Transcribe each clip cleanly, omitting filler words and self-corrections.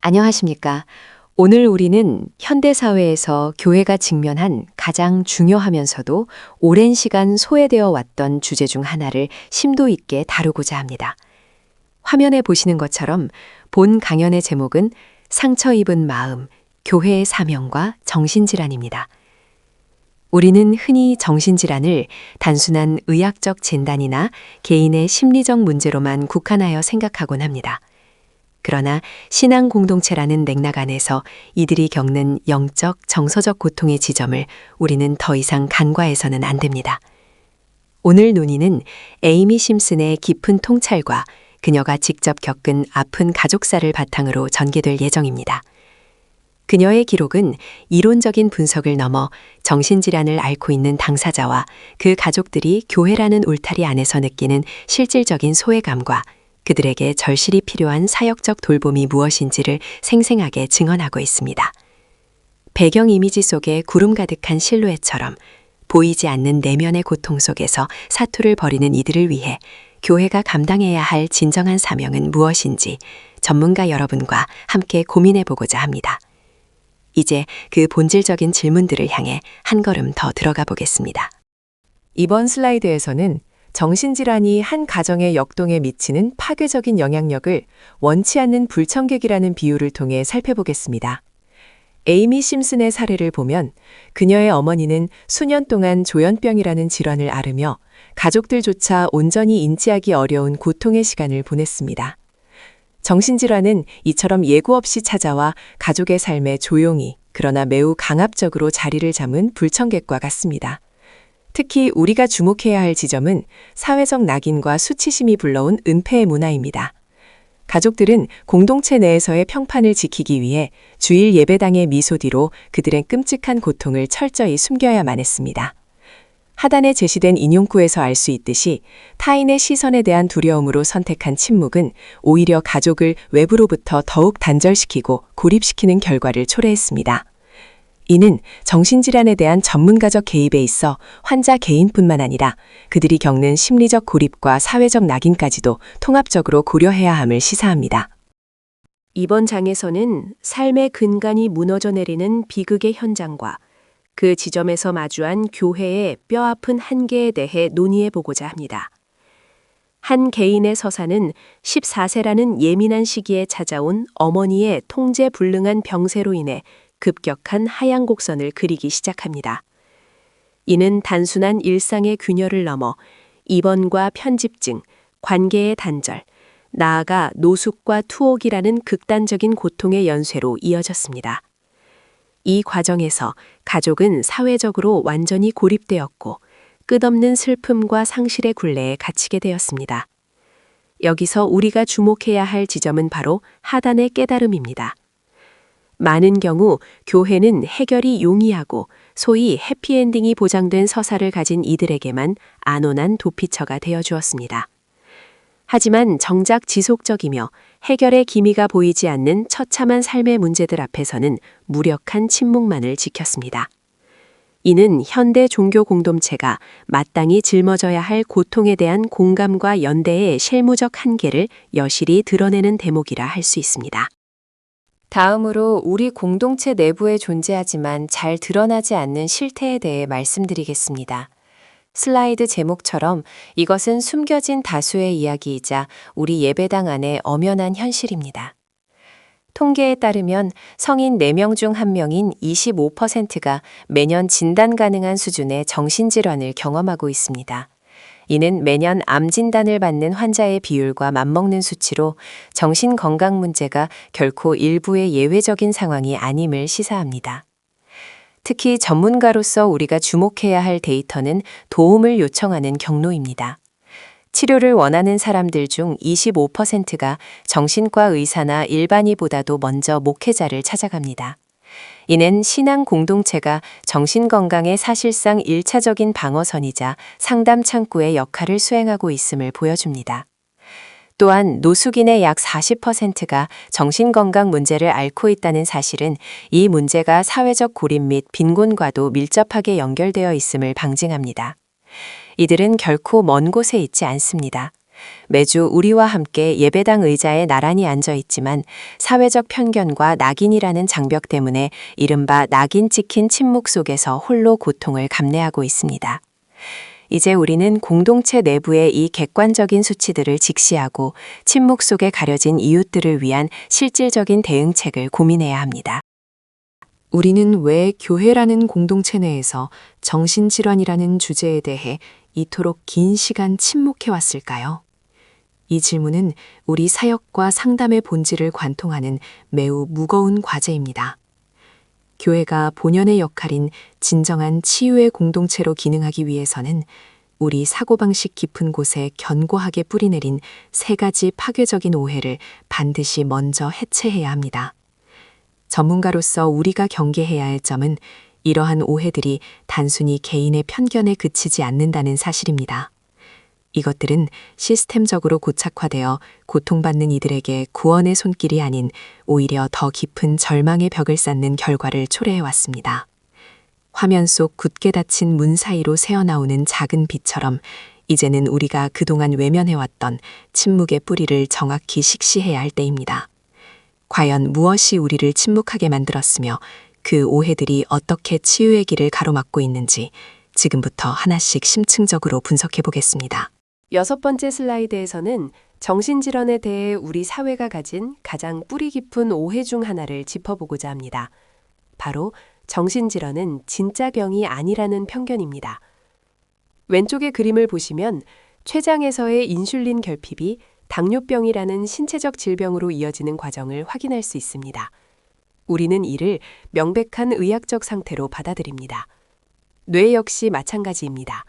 안녕하십니까. 오늘 우리는 현대사회에서 교회가 직면한 가장 중요하면서도 오랜 시간 소외되어 왔던 주제 중 하나를 심도 있게 다루고자 합니다. 화면에 보시는 것처럼 본 강연의 제목은 상처 입은 마음, 교회의 사명과 정신질환입니다. 우리는 흔히 정신질환을 단순한 의학적 진단이나 개인의 심리적 문제로만 국한하여 생각하곤 합니다. 그러나 신앙 공동체라는 맥락 안에서 이들이 겪는 영적, 정서적 고통의 지점을 우리는 더 이상 간과해서는 안 됩니다. 오늘 논의는 에이미 심슨의 깊은 통찰과 그녀가 직접 겪은 아픈 가족사를 바탕으로 전개될 예정입니다. 그녀의 기록은 이론적인 분석을 넘어 정신질환을 앓고 있는 당사자와 그 가족들이 교회라는 울타리 안에서 느끼는 실질적인 소외감과 그들에게 절실히 필요한 사역적 돌봄이 무엇인지를 생생하게 증언하고 있습니다. 배경 이미지 속에 구름 가득한 실루엣처럼 보이지 않는 내면의 고통 속에서 사투를 벌이는 이들을 위해 교회가 감당해야 할 진정한 사명은 무엇인지 전문가 여러분과 함께 고민해 보고자 합니다. 이제 그 본질적인 질문들을 향해 한 걸음 더 들어가 보겠습니다. 이번 슬라이드에서는 정신질환이 한 가정의 역동에 미치는 파괴적인 영향력을 원치 않는 불청객이라는 비유를 통해 살펴보겠습니다. 에이미 심슨의 사례를 보면 그녀의 어머니는 수년 동안 조현병이라는 질환을 앓으며 가족들조차 온전히 인지하기 어려운 고통의 시간을 보냈습니다. 정신질환은 이처럼 예고 없이 찾아와 가족의 삶에 조용히 그러나 매우 강압적으로 자리를 잡은 불청객과 같습니다. 특히 우리가 주목해야 할 지점은 사회적 낙인과 수치심이 불러온 은폐의 문화입니다. 가족들은 공동체 내에서의 평판을 지키기 위해 주일 예배당의 미소 뒤로 그들의 끔찍한 고통을 철저히 숨겨야만 했습니다. 하단에 제시된 인용구에서 알 수 있듯이 타인의 시선에 대한 두려움으로 선택한 침묵은 오히려 가족을 외부로부터 더욱 단절시키고 고립시키는 결과를 초래했습니다. 이는 정신질환에 대한 전문가적 개입에 있어 환자 개인뿐만 아니라 그들이 겪는 심리적 고립과 사회적 낙인까지도 통합적으로 고려해야 함을 시사합니다. 이번 장에서는 삶의 근간이 무너져 내리는 비극의 현장과 그 지점에서 마주한 교회의 뼈아픈 한계에 대해 논의해 보고자 합니다. 한 개인의 서사는 14세라는 예민한 시기에 찾아온 어머니의 통제 불능한 병세로 인해 급격한 하향 곡선을 그리기 시작합니다. 이는 단순한 일상의 균열을 넘어 입원과 편집증, 관계의 단절, 나아가 노숙과 투옥이라는 극단적인 고통의 연쇄로 이어졌습니다. 이 과정에서 가족은 사회적으로 완전히 고립되었고 끝없는 슬픔과 상실의 굴레에 갇히게 되었습니다. 여기서 우리가 주목해야 할 지점은 바로 하단의 깨달음입니다. 많은 경우 교회는 해결이 용이하고 소위 해피엔딩이 보장된 서사를 가진 이들에게만 안온한 도피처가 되어주었습니다. 하지만 정작 지속적이며 해결의 기미가 보이지 않는 처참한 삶의 문제들 앞에서는 무력한 침묵만을 지켰습니다. 이는 현대 종교 공동체가 마땅히 짊어져야 할 고통에 대한 공감과 연대의 실무적 한계를 여실히 드러내는 대목이라 할 수 있습니다. 다음으로 우리 공동체 내부에 존재하지만 잘 드러나지 않는 실태에 대해 말씀드리겠습니다. 슬라이드 제목처럼 이것은 숨겨진 다수의 이야기이자 우리 예배당 안의 엄연한 현실입니다. 통계에 따르면 성인 4명 중 1명인 25%가 매년 진단 가능한 수준의 정신질환을 경험하고 있습니다. 이는 매년 암 진단을 받는 환자의 비율과 맞먹는 수치로 정신건강 문제가 결코 일부의 예외적인 상황이 아님을 시사합니다. 특히 전문가로서 우리가 주목해야 할 데이터는 도움을 요청하는 경로입니다. 치료를 원하는 사람들 중 25%가 정신과 의사나 일반의보다도 먼저 목회자를 찾아갑니다. 이는 신앙 공동체가 정신건강의 사실상 1차적인 방어선이자 상담 창구의 역할을 수행하고 있음을 보여줍니다. 또한 노숙인의 약 40%가 정신건강 문제를 앓고 있다는 사실은 이 문제가 사회적 고립 및 빈곤과도 밀접하게 연결되어 있음을 방증합니다. 이들은 결코 먼 곳에 있지 않습니다. 매주 우리와 함께 예배당 의자에 나란히 앉아 있지만 사회적 편견과 낙인이라는 장벽 때문에 이른바 낙인 찍힌 침묵 속에서 홀로 고통을 감내하고 있습니다. 이제 우리는 공동체 내부의 이 객관적인 수치들을 직시하고 침묵 속에 가려진 이웃들을 위한 실질적인 대응책을 고민해야 합니다. 우리는 왜 교회라는 공동체 내에서 정신질환이라는 주제에 대해 이토록 긴 시간 침묵해 왔을까요? 이 질문은 우리 사역과 상담의 본질을 관통하는 매우 무거운 과제입니다. 교회가 본연의 역할인 진정한 치유의 공동체로 기능하기 위해서는 우리 사고방식 깊은 곳에 견고하게 뿌리내린 세 가지 파괴적인 오해를 반드시 먼저 해체해야 합니다. 전문가로서 우리가 경계해야 할 점은 이러한 오해들이 단순히 개인의 편견에 그치지 않는다는 사실입니다. 이것들은 시스템적으로 고착화되어 고통받는 이들에게 구원의 손길이 아닌 오히려 더 깊은 절망의 벽을 쌓는 결과를 초래해왔습니다. 화면 속 굳게 닫힌 문 사이로 새어나오는 작은 빛처럼 이제는 우리가 그동안 외면해왔던 침묵의 뿌리를 정확히 식시해야 할 때입니다. 과연 무엇이 우리를 침묵하게 만들었으며 그 오해들이 어떻게 치유의 길을 가로막고 있는지 지금부터 하나씩 심층적으로 분석해 보겠습니다. 6번째 슬라이드에서는 정신질환에 대해 우리 사회가 가진 가장 뿌리 깊은 오해 중 하나를 짚어보고자 합니다. 바로 정신질환은 진짜 병이 아니라는 편견입니다. 왼쪽의 그림을 보시면 췌장에서의 인슐린 결핍이 당뇨병이라는 신체적 질병으로 이어지는 과정을 확인할 수 있습니다. 우리는 이를 명백한 의학적 상태로 받아들입니다. 뇌 역시 마찬가지입니다.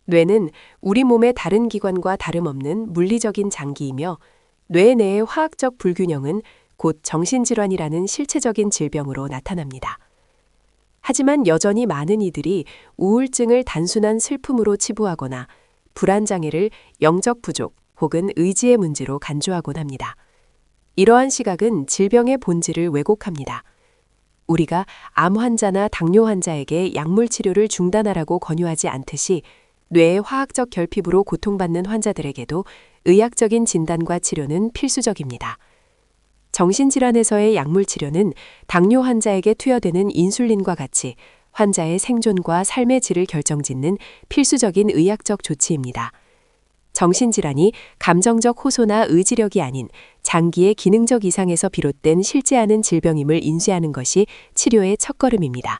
뇌는 우리 몸의 다른 기관과 다름없는 물리적인 장기이며 뇌 내의 화학적 불균형은 곧 정신질환이라는 실체적인 질병으로 나타납니다. 하지만 여전히 많은 이들이 우울증을 단순한 슬픔으로 치부하거나 불안장애를 영적 부족 혹은 의지의 문제로 간주하곤 합니다. 이러한 시각은 질병의 본질을 왜곡합니다. 우리가 암 환자나 당뇨 환자에게 약물 치료를 중단하라고 권유하지 않듯이 뇌의 화학적 결핍으로 고통받는 환자들에게도 의학적인 진단과 치료는 필수적입니다. 정신질환에서의 약물 치료는 당뇨 환자에게 투여되는 인슐린과 같이 환자의 생존과 삶의 질을 결정짓는 필수적인 의학적 조치입니다. 정신질환이 감정적 호소나 의지력이 아닌 장기의 기능적 이상에서 비롯된 실제하는 질병임을 인지하는 것이 치료의 첫걸음입니다.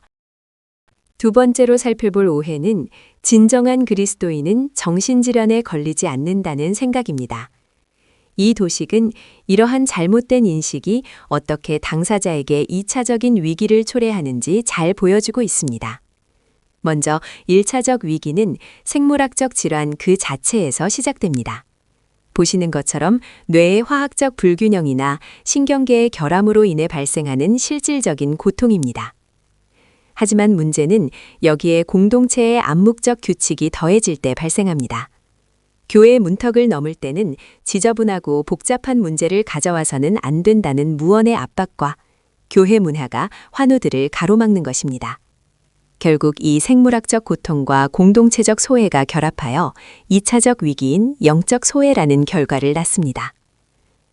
두 번째로 살펴볼 오해는 진정한 그리스도인은 정신질환에 걸리지 않는다는 생각입니다. 이 도식은 이러한 잘못된 인식이 어떻게 당사자에게 2차적인 위기를 초래하는지 잘 보여주고 있습니다. 먼저 1차적 위기는 생물학적 질환 그 자체에서 시작됩니다. 보시는 것처럼 뇌의 화학적 불균형이나 신경계의 결함으로 인해 발생하는 실질적인 고통입니다. 하지만 문제는 여기에 공동체의 암묵적 규칙이 더해질 때 발생합니다. 교회의 문턱을 넘을 때는 지저분하고 복잡한 문제를 가져와서는 안 된다는 무언의 압박과 교회 문화가 환우들을 가로막는 것입니다. 결국 이 생물학적 고통과 공동체적 소외가 결합하여 2차적 위기인 영적 소외라는 결과를 낳습니다.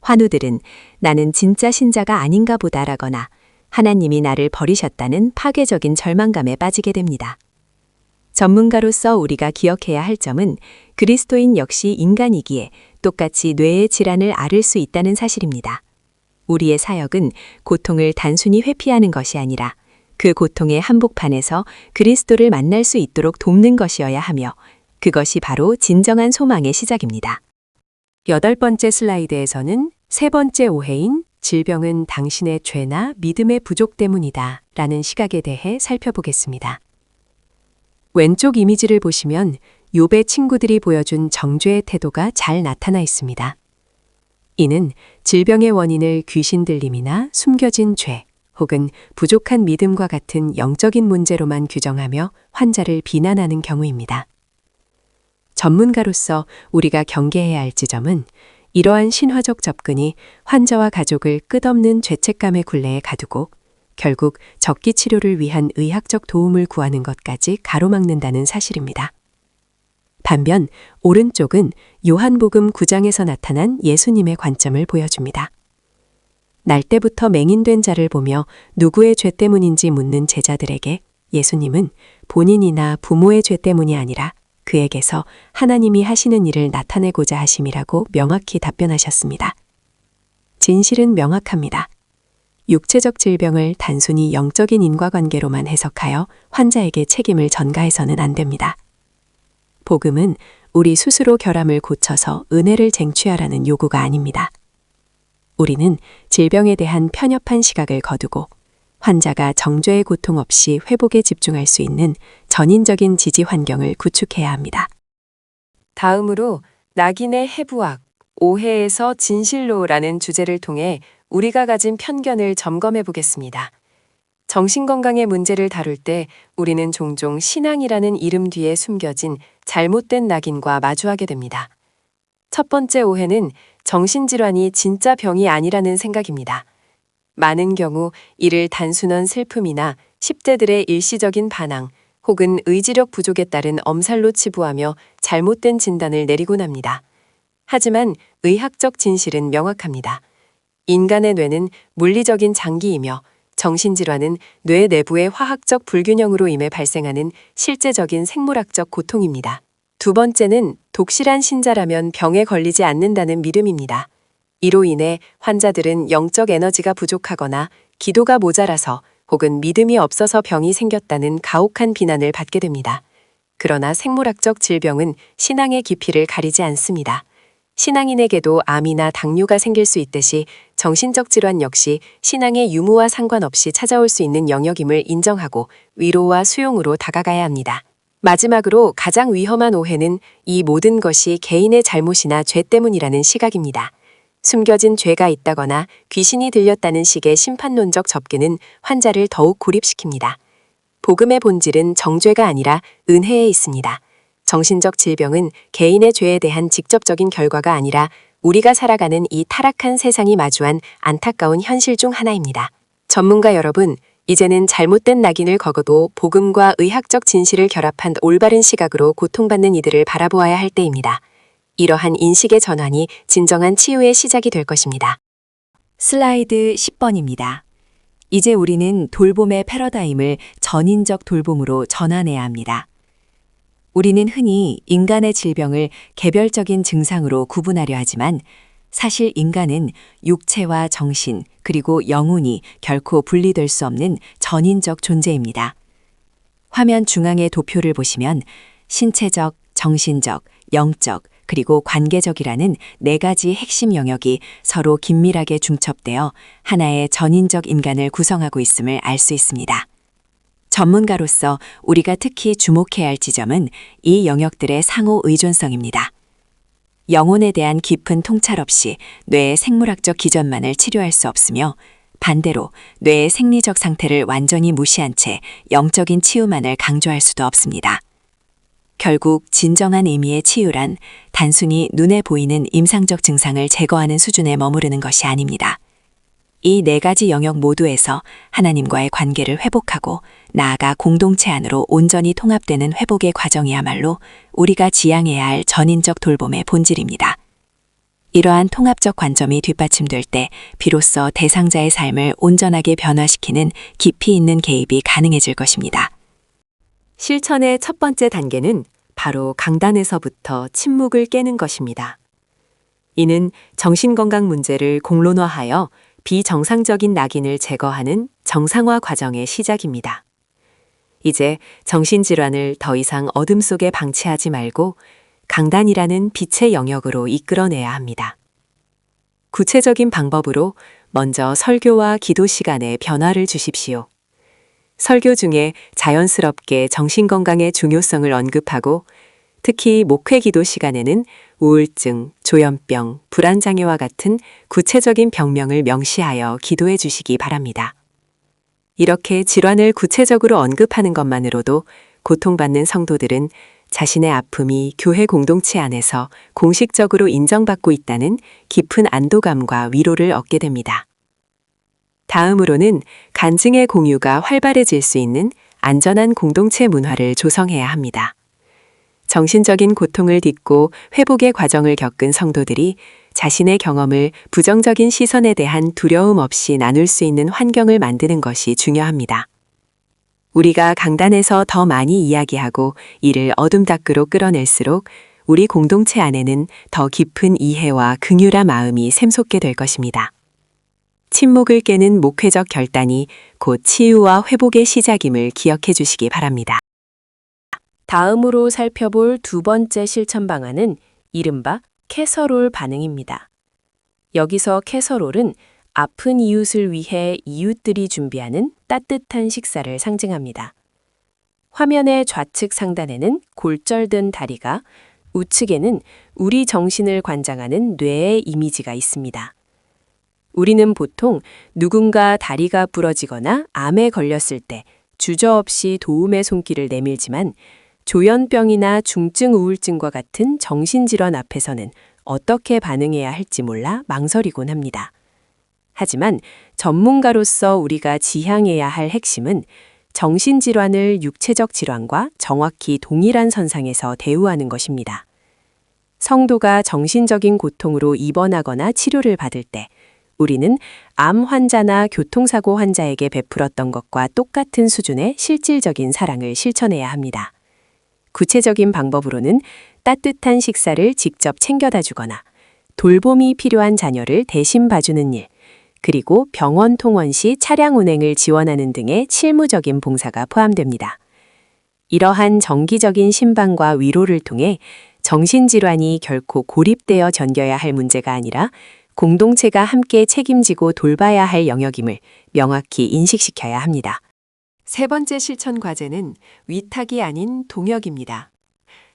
환우들은 나는 진짜 신자가 아닌가 보다라거나 하나님이 나를 버리셨다는 파괴적인 절망감에 빠지게 됩니다. 전문가로서 우리가 기억해야 할 점은 그리스도인 역시 인간이기에 똑같이 뇌의 질환을 앓을 수 있다는 사실입니다. 우리의 사역은 고통을 단순히 회피하는 것이 아니라 그 고통의 한복판에서 그리스도를 만날 수 있도록 돕는 것이어야 하며 그것이 바로 진정한 소망의 시작입니다. 8번째 슬라이드에서는 세 번째 오해인 질병은 당신의 죄나 믿음의 부족 때문이다 라는 시각에 대해 살펴보겠습니다. 왼쪽 이미지를 보시면 욥의 친구들이 보여준 정죄의 태도가 잘 나타나 있습니다. 이는 질병의 원인을 귀신 들림이나 숨겨진 죄 혹은 부족한 믿음과 같은 영적인 문제로만 규정하며 환자를 비난하는 경우입니다. 전문가로서 우리가 경계해야 할 지점은 이러한 신화적 접근이 환자와 가족을 끝없는 죄책감의 굴레에 가두고 결국 적기 치료를 위한 의학적 도움을 구하는 것까지 가로막는다는 사실입니다. 반면 오른쪽은 요한복음 9장에서 나타난 예수님의 관점을 보여줍니다. 날 때부터 맹인된 자를 보며 누구의 죄 때문인지 묻는 제자들에게 예수님은 본인이나 부모의 죄 때문이 아니라 그에게서 하나님이 하시는 일을 나타내고자 하심이라고 명확히 답변하셨습니다. 진실은 명확합니다. 육체적 질병을 단순히 영적인 인과관계로만 해석하여 환자에게 책임을 전가해서는 안 됩니다. 복음은 우리 스스로 결함을 고쳐서 은혜를 쟁취하라는 요구가 아닙니다. 우리는 질병에 대한 편협한 시각을 거두고 환자가 정죄의 고통 없이 회복에 집중할 수 있는 전인적인 지지 환경을 구축해야 합니다. 다음으로 낙인의 해부학, 오해에서 진실로라는 주제를 통해 우리가 가진 편견을 점검해 보겠습니다. 정신건강의 문제를 다룰 때 우리는 종종 신앙이라는 이름 뒤에 숨겨진 잘못된 낙인과 마주하게 됩니다. 첫 번째 오해는 정신질환이 진짜 병이 아니라는 생각입니다. 많은 경우 이를 단순한 슬픔이나 10대들의 일시적인 반항 혹은 의지력 부족에 따른 엄살로 치부하며 잘못된 진단을 내리곤 합니다. 하지만 의학적 진실은 명확합니다. 인간의 뇌는 물리적인 장기이며 정신질환은 뇌 내부의 화학적 불균형으로 인해 발생하는 실제적인 생물학적 고통입니다. 두 번째는 독실한 신자라면 병에 걸리지 않는다는 믿음입니다. 이로 인해 환자들은 영적 에너지가 부족하거나 기도가 모자라서 혹은 믿음이 없어서 병이 생겼다는 가혹한 비난을 받게 됩니다. 그러나 생물학적 질병은 신앙의 깊이를 가리지 않습니다. 신앙인에게도 암이나 당뇨가 생길 수 있듯이 정신적 질환 역시 신앙의 유무와 상관없이 찾아올 수 있는 영역임을 인정하고 위로와 수용으로 다가가야 합니다. 마지막으로 가장 위험한 오해는 이 모든 것이 개인의 잘못이나 죄 때문이라는 시각입니다. 숨겨진 죄가 있다거나 귀신이 들렸다는 식의 심판론적 접근은 환자를 더욱 고립시킵니다. 복음의 본질은 정죄가 아니라 은혜에 있습니다. 정신적 질병은 개인의 죄에 대한 직접적인 결과가 아니라 우리가 살아가는 이 타락한 세상이 마주한 안타까운 현실 중 하나입니다. 전문가 여러분, 이제는 잘못된 낙인을 거고도 복음과 의학적 진실을 결합한 올바른 시각으로 고통받는 이들을 바라보아야 할 때입니다. 이러한 인식의 전환이 진정한 치유의 시작이 될 것입니다. 슬라이드 10번입니다. 이제 우리는 돌봄의 패러다임을 전인적 돌봄으로 전환해야 합니다. 우리는 흔히 인간의 질병을 개별적인 증상으로 구분하려 하지만 사실 인간은 육체와 정신 그리고 영혼이 결코 분리될 수 없는 전인적 존재입니다. 화면 중앙의 도표를 보시면 신체적, 정신적, 영적, 그리고 관계적이라는 4가지 핵심 영역이 서로 긴밀하게 중첩되어 하나의 전인적 인간을 구성하고 있음을 알 수 있습니다. 전문가로서 우리가 특히 주목해야 할 지점은 이 영역들의 상호 의존성입니다. 영혼에 대한 깊은 통찰 없이 뇌의 생물학적 기전만을 치료할 수 없으며 반대로 뇌의 생리적 상태를 완전히 무시한 채 영적인 치유만을 강조할 수도 없습니다. 결국 진정한 의미의 치유란 단순히 눈에 보이는 임상적 증상을 제거하는 수준에 머무르는 것이 아닙니다. 이 4가지 영역 모두에서 하나님과의 관계를 회복하고 나아가 공동체 안으로 온전히 통합되는 회복의 과정이야말로 우리가 지향해야 할 전인적 돌봄의 본질입니다. 이러한 통합적 관점이 뒷받침될 때 비로소 대상자의 삶을 온전하게 변화시키는 깊이 있는 개입이 가능해질 것입니다. 실천의 첫 번째 단계는 바로 강단에서부터 침묵을 깨는 것입니다. 이는 정신건강 문제를 공론화하여 비정상적인 낙인을 제거하는 정상화 과정의 시작입니다. 이제 정신질환을 더 이상 어둠 속에 방치하지 말고 강단이라는 빛의 영역으로 이끌어내야 합니다. 구체적인 방법으로 먼저 설교와 기도 시간에 변화를 주십시오. 설교 중에 자연스럽게 정신건강의 중요성을 언급하고 특히 목회 기도 시간에는 우울증, 조현병, 불안장애와 같은 구체적인 병명을 명시하여 기도해 주시기 바랍니다. 이렇게 질환을 구체적으로 언급하는 것만으로도 고통받는 성도들은 자신의 아픔이 교회 공동체 안에서 공식적으로 인정받고 있다는 깊은 안도감과 위로를 얻게 됩니다. 다음으로는 간증의 공유가 활발해질 수 있는 안전한 공동체 문화를 조성해야 합니다. 정신적인 고통을 딛고 회복의 과정을 겪은 성도들이 자신의 경험을 부정적인 시선에 대한 두려움 없이 나눌 수 있는 환경을 만드는 것이 중요합니다. 우리가 강단에서 더 많이 이야기하고 이를 어둠 밖으로 끌어낼수록 우리 공동체 안에는 더 깊은 이해와 긍휼한 마음이 샘솟게 될 것입니다. 침묵을 깨는 목회적 결단이 곧 치유와 회복의 시작임을 기억해 주시기 바랍니다. 다음으로 살펴볼 두 번째 실천 방안은 이른바 캐서롤 반응입니다. 여기서 캐서롤은 아픈 이웃을 위해 이웃들이 준비하는 따뜻한 식사를 상징합니다. 화면의 좌측 상단에는 골절된 다리가, 우측에는 우리 정신을 관장하는 뇌의 이미지가 있습니다. 우리는 보통 누군가 다리가 부러지거나 암에 걸렸을 때 주저없이 도움의 손길을 내밀지만 조현병이나 중증 우울증과 같은 정신질환 앞에서는 어떻게 반응해야 할지 몰라 망설이곤 합니다. 하지만 전문가로서 우리가 지향해야 할 핵심은 정신질환을 육체적 질환과 정확히 동일한 선상에서 대우하는 것입니다. 성도가 정신적인 고통으로 입원하거나 치료를 받을 때 우리는 암 환자나 교통사고 환자에게 베풀었던 것과 똑같은 수준의 실질적인 사랑을 실천해야 합니다. 구체적인 방법으로는 따뜻한 식사를 직접 챙겨다 주거나 돌봄이 필요한 자녀를 대신 봐주는 일, 그리고 병원 통원 시 차량 운행을 지원하는 등의 실무적인 봉사가 포함됩니다. 이러한 정기적인 신방과 위로를 통해 정신질환이 결코 고립되어 견뎌야 할 문제가 아니라 공동체가 함께 책임지고 돌봐야 할 영역임을 명확히 인식시켜야 합니다. 세 번째 실천 과제는 위탁이 아닌 동역입니다.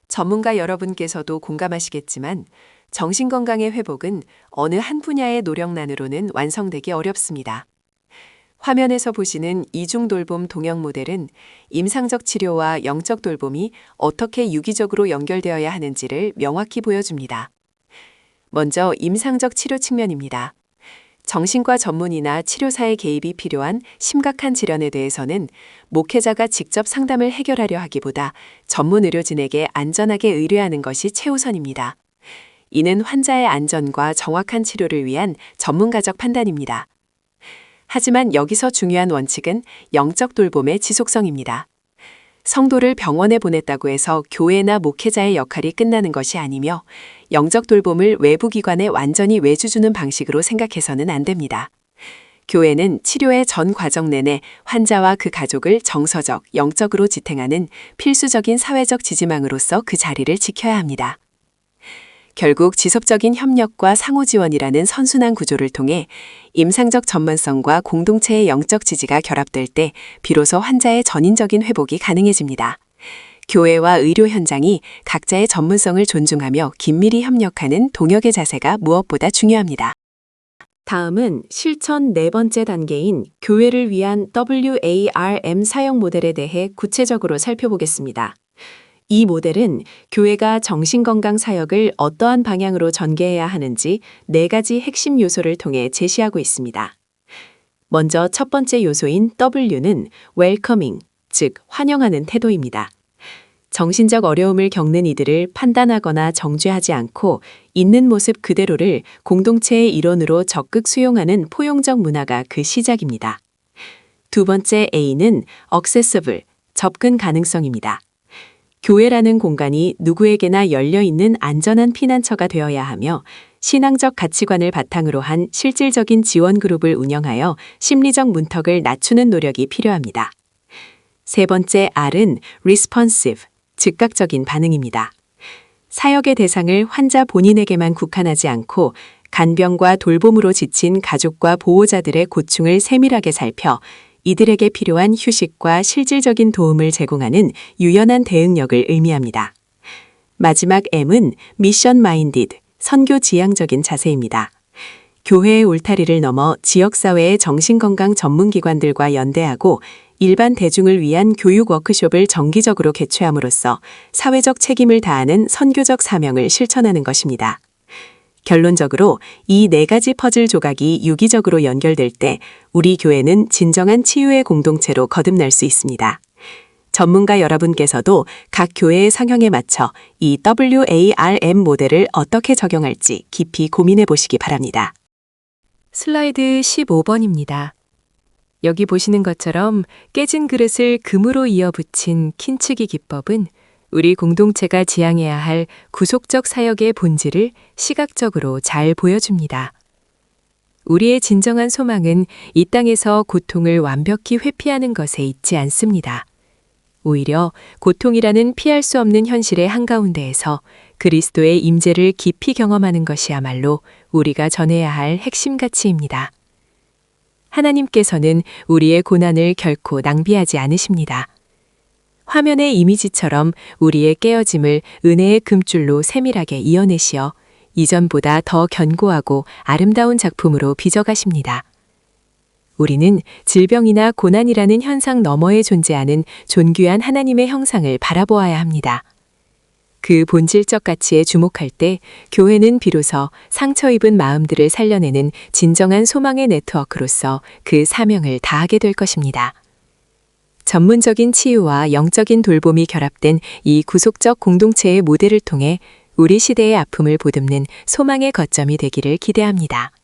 전문가 여러분께서도 공감하시겠지만 정신건강의 회복은 어느 한 분야의 노력만으로는 완성되기 어렵습니다. 화면에서 보시는 이중돌봄 동역 모델은 임상적 치료와 영적 돌봄이 어떻게 유기적으로 연결되어야 하는지를 명확히 보여줍니다. 먼저 임상적 치료 측면입니다. 정신과 전문의나 치료사의 개입이 필요한 심각한 질환에 대해서는 목회자가 직접 상담을 해결하려 하기보다 전문 의료진에게 안전하게 의뢰하는 것이 최우선입니다. 이는 환자의 안전과 정확한 치료를 위한 전문가적 판단입니다. 하지만 여기서 중요한 원칙은 영적 돌봄의 지속성입니다. 성도를 병원에 보냈다고 해서 교회나 목회자의 역할이 끝나는 것이 아니며 영적 돌봄을 외부 기관에 완전히 외주주는 방식으로 생각해서는 안 됩니다. 교회는 치료의 전 과정 내내 환자와 그 가족을 정서적, 영적으로 지탱하는 필수적인 사회적 지지망으로서 그 자리를 지켜야 합니다. 결국 지속적인 협력과 상호 지원이라는 선순환 구조를 통해 임상적 전문성과 공동체의 영적 지지가 결합될 때 비로소 환자의 전인적인 회복이 가능해집니다. 교회와 의료 현장이 각자의 전문성을 존중하며 긴밀히 협력하는 동역의 자세가 무엇보다 중요합니다. 다음은 실천 네 번째 단계인 교회를 위한 WARM 사용 모델에 대해 구체적으로 살펴보겠습니다. 이 모델은 교회가 정신건강 사역을 어떠한 방향으로 전개해야 하는지 4가지 핵심 요소를 통해 제시하고 있습니다. 먼저 첫 번째 요소인 W는 welcoming, 즉 환영하는 태도입니다. 정신적 어려움을 겪는 이들을 판단하거나 정죄하지 않고 있는 모습 그대로를 공동체의 일원으로 적극 수용하는 포용적 문화가 그 시작입니다. 두 번째 A는 accessible, 접근 가능성입니다. 교회라는 공간이 누구에게나 열려있는 안전한 피난처가 되어야 하며 신앙적 가치관을 바탕으로 한 실질적인 지원 그룹을 운영하여 심리적 문턱을 낮추는 노력이 필요합니다. 세 번째 R은 responsive, 즉각적인 반응입니다. 사역의 대상을 환자 본인에게만 국한하지 않고 간병과 돌봄으로 지친 가족과 보호자들의 고충을 세밀하게 살펴 이들에게 필요한 휴식과 실질적인 도움을 제공하는 유연한 대응력을 의미합니다. 마지막 M은 미션 마인디드, 선교 지향적인 자세입니다. 교회의 울타리를 넘어 지역사회의 정신건강 전문기관들과 연대하고 일반 대중을 위한 교육 워크숍을 정기적으로 개최함으로써 사회적 책임을 다하는 선교적 사명을 실천하는 것입니다. 결론적으로 이 4가지 퍼즐 조각이 유기적으로 연결될 때 우리 교회는 진정한 치유의 공동체로 거듭날 수 있습니다. 전문가 여러분께서도 각 교회의 상황에 맞춰 이 WARM 모델을 어떻게 적용할지 깊이 고민해 보시기 바랍니다. 슬라이드 15번입니다. 여기 보시는 것처럼 깨진 그릇을 금으로 이어붙인 킨츠기 기법은 우리 공동체가 지향해야 할 구속적 사역의 본질을 시각적으로 잘 보여줍니다. 우리의 진정한 소망은 이 땅에서 고통을 완벽히 회피하는 것에 있지 않습니다. 오히려 고통이라는 피할 수 없는 현실의 한가운데에서 그리스도의 임재를 깊이 경험하는 것이야말로 우리가 전해야 할 핵심 가치입니다. 하나님께서는 우리의 고난을 결코 낭비하지 않으십니다. 화면의 이미지처럼 우리의 깨어짐을 은혜의 금줄로 세밀하게 이어내시어 이전보다 더 견고하고 아름다운 작품으로 빚어가십니다. 우리는 질병이나 고난이라는 현상 너머에 존재하는 존귀한 하나님의 형상을 바라보아야 합니다. 그 본질적 가치에 주목할 때 교회는 비로소 상처 입은 마음들을 살려내는 진정한 소망의 네트워크로서 그 사명을 다하게 될 것입니다. 전문적인 치유와 영적인 돌봄이 결합된 이 구속적 공동체의 모델을 통해 우리 시대의 아픔을 보듬는 소망의 거점이 되기를 기대합니다.